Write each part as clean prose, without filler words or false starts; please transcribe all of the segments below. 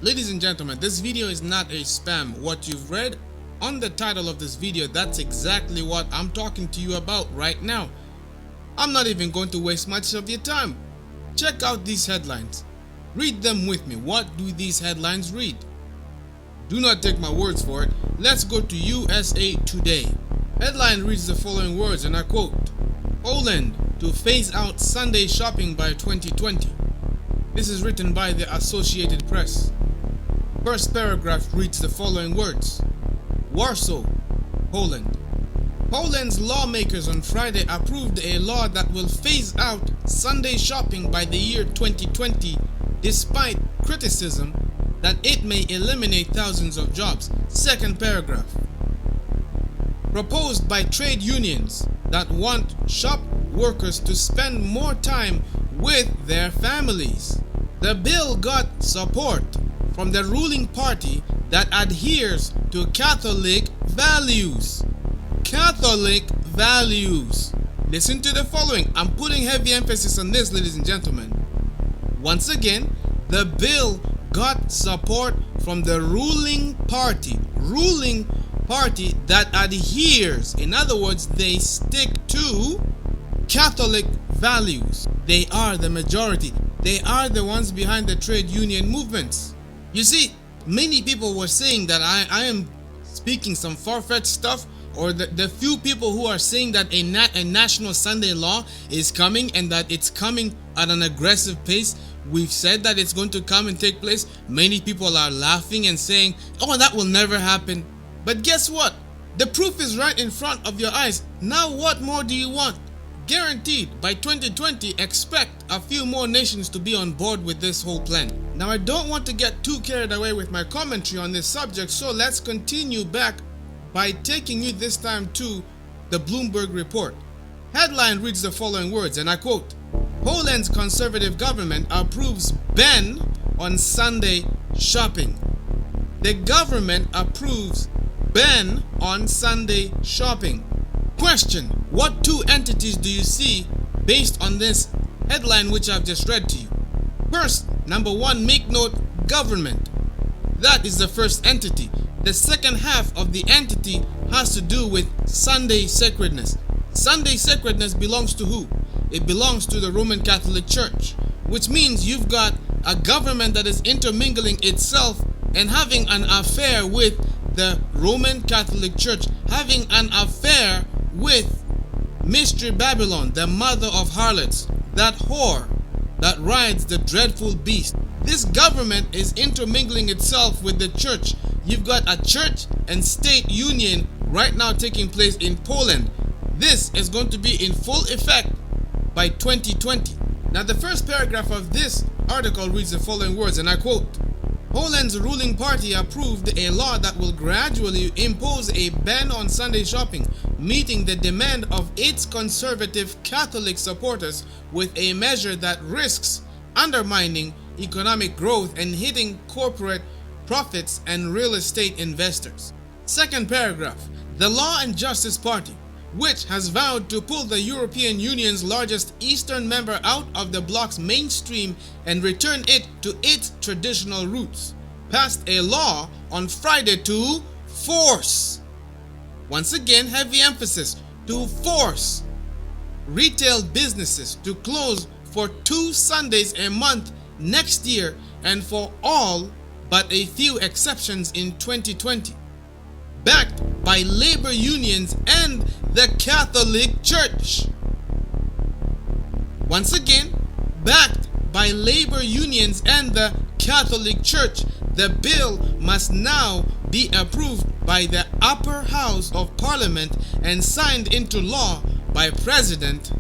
Ladies and gentlemen, this video is not a spam. What you've read on the title of this video, that's exactly what I'm talking to you about right now. I'm not even going to waste much of your time. Check out these headlines. Read them with me. What do these headlines read? Do not take my words for it. Let's go to USA Today. Headline reads the following words, and I quote, Poland to phase out Sunday shopping by 2020. This is written by the Associated Press. First paragraph reads the following words. Warsaw, Poland. Poland's lawmakers on Friday approved a law that will phase out Sunday shopping by the year 2020, despite criticism that it may eliminate thousands of jobs. Second paragraph. Proposed by trade unions that want shop workers to spend more time with their families. The bill got support from the ruling party that adheres to Catholic values. Catholic values. Listen to the following. I'm putting heavy emphasis on this, ladies and gentlemen. Once again, the bill got support from the ruling party that adheres. In other words, they stick to Catholic values. They are the majority. They are the ones behind the trade union movements. You see, many people were saying that I am speaking some far-fetched stuff, or the few people who are saying that a national Sunday law is coming and that it's coming at an aggressive pace. We've said that it's going to come and take place. Many people are laughing and saying, oh, that will never happen. But guess what? The proof is right in front of your eyes. Now what more do you want? Guaranteed, by 2020, expect a few more nations to be on board with this whole plan. Now, I don't want to get too carried away with my commentary on this subject, so let's continue back by taking you this time to the Bloomberg report. Headline reads the following words, and I quote, Poland's conservative government approves ban on Sunday shopping. The government approves ban on Sunday shopping. Question: what two entities do you see based on this headline which I've just read to you? First, number one, make note, government. That is the first entity. The second half of the entity has to do with Sunday sacredness. Sunday sacredness belongs to who? It belongs to the Roman Catholic Church, which means you've got a government that is intermingling itself and having an affair with the Roman Catholic Church, having an affair with Mystery Babylon, the mother of harlots, that whore that rides the dreadful beast. This government is intermingling itself with the church. You've got a church and state union right now taking place in Poland. This is going to be in full effect by 2020. Now, the first paragraph of this article reads the following words, and I quote, Poland's ruling party approved a law that will gradually impose a ban on Sunday shopping, meeting the demand of its conservative Catholic supporters with a measure that risks undermining economic growth and hitting corporate profits and real estate investors. Second paragraph. The Law and Justice Party, which has vowed to pull the European Union's largest Eastern member out of the bloc's mainstream and return it to its traditional roots, passed a law on Friday to force, once again heavy emphasis, to force retail businesses to close for 2 Sundays a month next year and for all but a few exceptions in 2020. Backed by labor unions and the Catholic Church. Once again, backed by labor unions and the Catholic Church, the bill must now be approved by the upper house of parliament and signed into law by President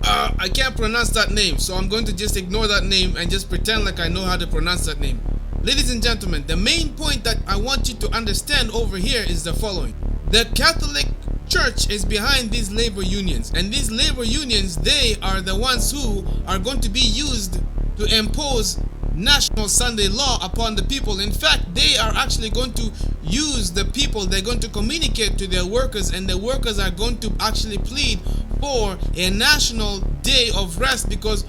I can't pronounce that name, so I'm going to just ignore that name and just pretend like I know how to pronounce that name. Ladies and gentlemen, the main point that I want you to understand over here is the following. The Catholic Church is behind these labor unions, and these labor unions, they are the ones who are going to be used to impose national Sunday law upon the people. In fact, they are actually going to use the people. They're going to communicate to their workers, and the workers are going to actually plead for a national day of rest, because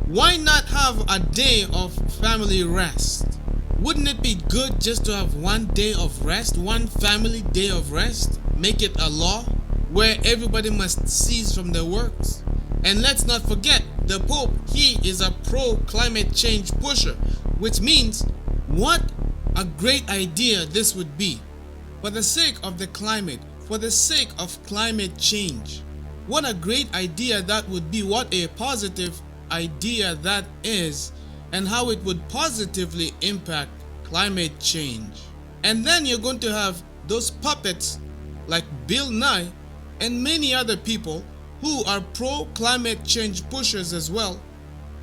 why not have a day of family rest? Wouldn't it be good just to have one day of rest, one family day of rest? Make it a law where everybody must cease from their works. And let's not forget, the Pope, he is a pro-climate change pusher, which means what a great idea this would be. For the sake of the climate, for the sake of climate change, what a great idea that would be, what a positive idea that is, and how it would positively impact climate change. And then you're going to have those puppets like Bill Nye and many other people who are pro-climate change pushers as well,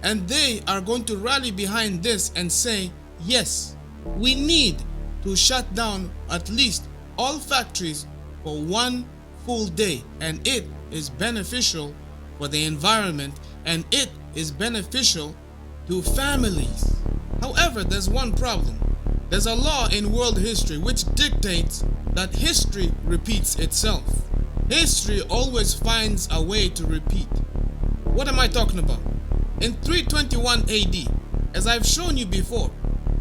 and they are going to rally behind this and say, yes, we need to shut down at least all factories for one full day, and it is beneficial for the environment and it is beneficial to families. However, there's one problem. There's a law in world history which dictates that history repeats itself. History always finds a way to repeat. What am I talking about? In 321 AD, as I've shown you before,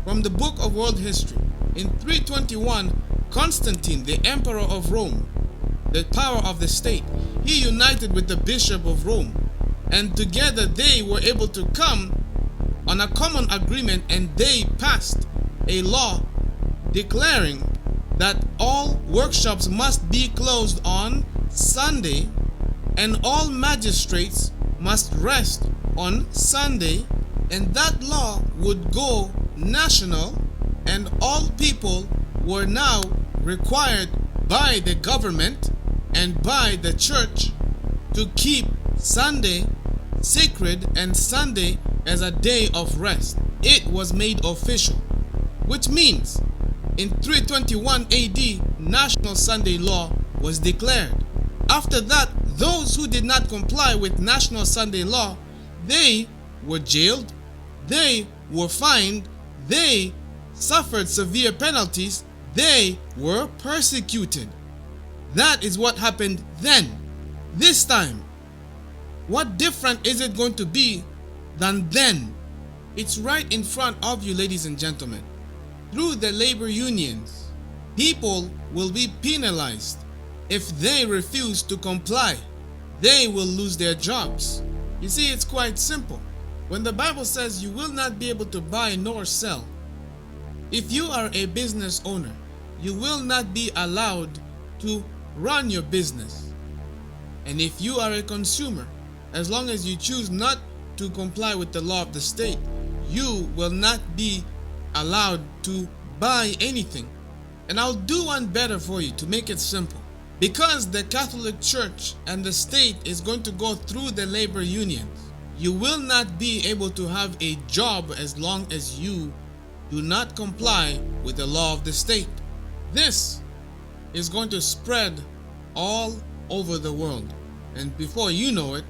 from the book of world history, in 321, Constantine, the emperor of Rome, the power of the state, he united with the bishop of Rome, and together they were able to come on a common agreement, and they passed a law declaring that all workshops must be closed on Sunday and all magistrates must rest on Sunday, and that law would go national, and all people were now required by the government and by the church to keep Sunday sacred and Sunday as a day of rest. It was made official, which means in 321 AD, National Sunday Law was declared. After that, those who did not comply with National Sunday Law, they were jailed, they were fined, they suffered severe penalties, they were persecuted. That is what happened then. This time, what different is it going to be than then? It's right in front of you, ladies and gentlemen. Through the labor unions, people will be penalized. If they refuse to comply, they will lose their jobs. You see, it's quite simple. When the Bible says you will not be able to buy nor sell, if you are a business owner, you will not be allowed to run your business. And if you are a consumer, as long as you choose not to comply with the law of the state, you will not be allowed to buy anything. And I'll do one better for you to make it simple. Because the Catholic Church and the state is going to go through the labor unions, you will not be able to have a job as long as you do not comply with the law of the state. This is going to spread all over the world. And before you know it,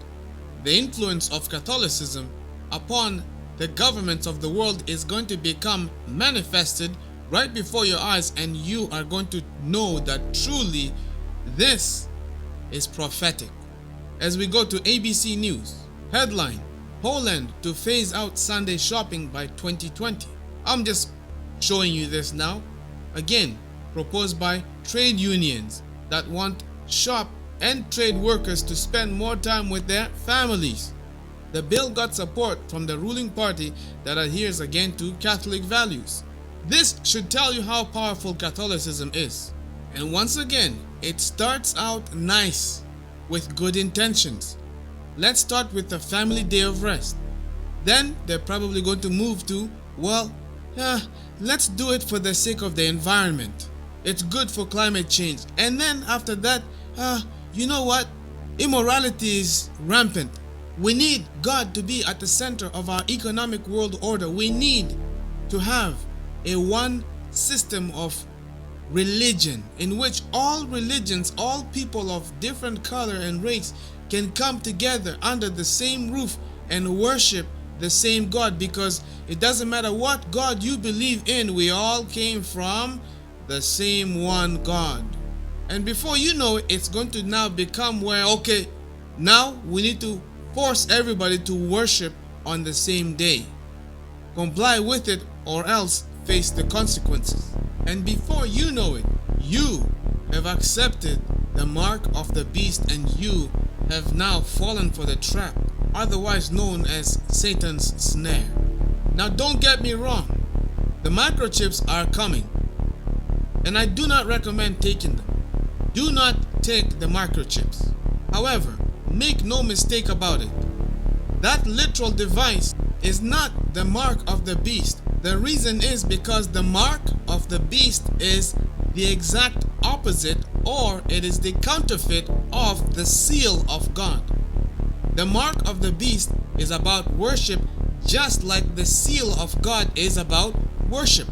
the influence of Catholicism upon the governments of the world is going to become manifested right before your eyes, and you are going to know that truly this is prophetic. As we go to ABC News, headline, Poland to phase out Sunday shopping by 2020. I'm just showing you this now. Again, proposed by trade unions that want shop and trade workers to spend more time with their families. The bill got support from the ruling party that adheres again to Catholic values. This should tell you how powerful Catholicism is. And once again, it starts out nice with good intentions. Let's start with the family day of rest. Then they're probably going to move to, let's do it for the sake of the environment. It's good for climate change. And then after that, you know what? Immorality is rampant. We need God to be at the center of our economic world order. We need to have a one system of religion in which all religions, all people of different color and race can come together under the same roof and worship the same God, because it doesn't matter what God you believe in, we all came from the same one God. And before you know it, it's going to now become where, okay, now we need to force everybody to worship on the same day. Comply with it or else face the consequences. And before you know it, you have accepted the mark of the beast and you have now fallen for the trap, otherwise known as Satan's snare. Now don't get me wrong, the microchips are coming, and I do not recommend taking them. Do not take the microchips. However, make no mistake about it, that literal device is not the mark of the beast. The reason is because the mark of the beast is the exact opposite, or it is the counterfeit of the seal of God. The mark of the beast is about worship, just like the seal of God is about worship.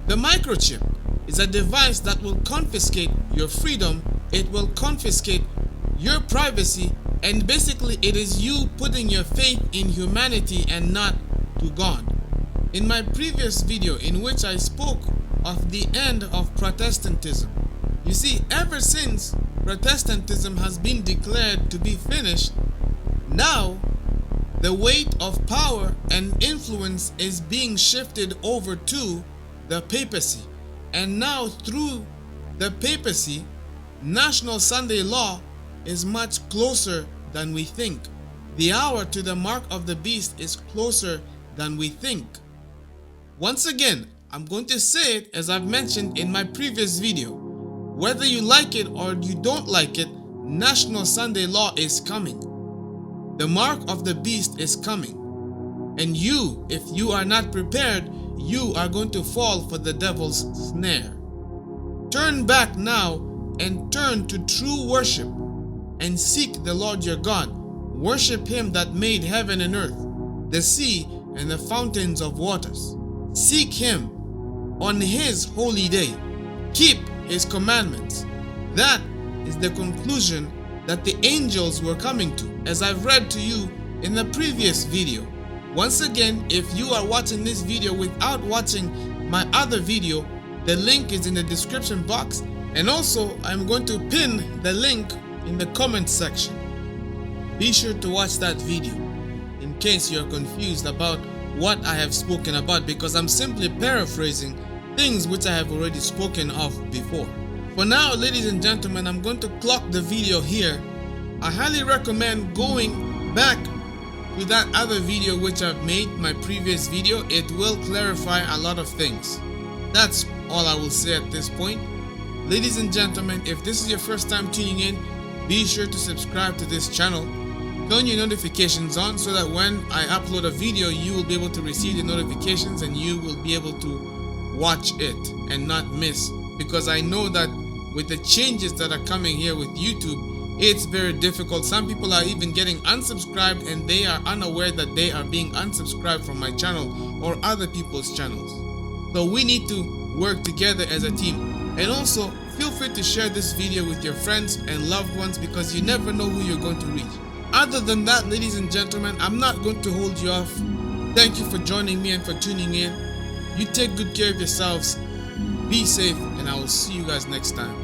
The microchip is a device that will confiscate your freedom, it will confiscate your privacy, and basically it is you putting your faith in humanity and not to God. In my previous video, in which I spoke of the end of Protestantism, you see, ever since Protestantism has been declared to be finished, now the weight of power and influence is being shifted over to the papacy. And now through the papacy, National Sunday Law is much closer than we think. The hour to the mark of the beast is closer than we think. Once again, I'm going to say it as I've mentioned in my previous video. Whether you like it or you don't like it, National Sunday Law is coming. The mark of the beast is coming. And you, if you are not prepared, you are going to fall for the devil's snare. Turn back now and turn to true worship and seek the Lord your God. Worship him that made heaven and earth, the sea and the fountains of waters. Seek him on his holy day. Keep his commandments. That is the conclusion that the angels were coming to, as I've read to you in the previous video. Once again, if you are watching this video without watching my other video, the link is in the description box, and also I'm going to pin the link in the comment section. Be sure to watch that video in case you're confused about what I have spoken about, because I'm simply paraphrasing things which I have already spoken of before. For now, ladies and gentlemen, I'm going to clock the video here. I highly recommend going back to that other video which I've made, my previous video. It will clarify a lot of things. That's all I will say at this point. Ladies and gentlemen, if this is your first time tuning in, be sure to subscribe to this channel. Turn your notifications on so that when I upload a video, you will be able to receive the notifications and you will be able to watch it and not miss. Because I know that with the changes that are coming here with YouTube, it's very difficult. Some people are even getting unsubscribed and they are unaware that they are being unsubscribed from my channel or other people's channels. So we need to work together as a team. And also, feel free to share this video with your friends and loved ones, because you never know who you're going to reach. Other than that, ladies and gentlemen, I'm not going to hold you off. Thank you for joining me and for tuning in. You take good care of yourselves. Be safe, and I will see you guys next time.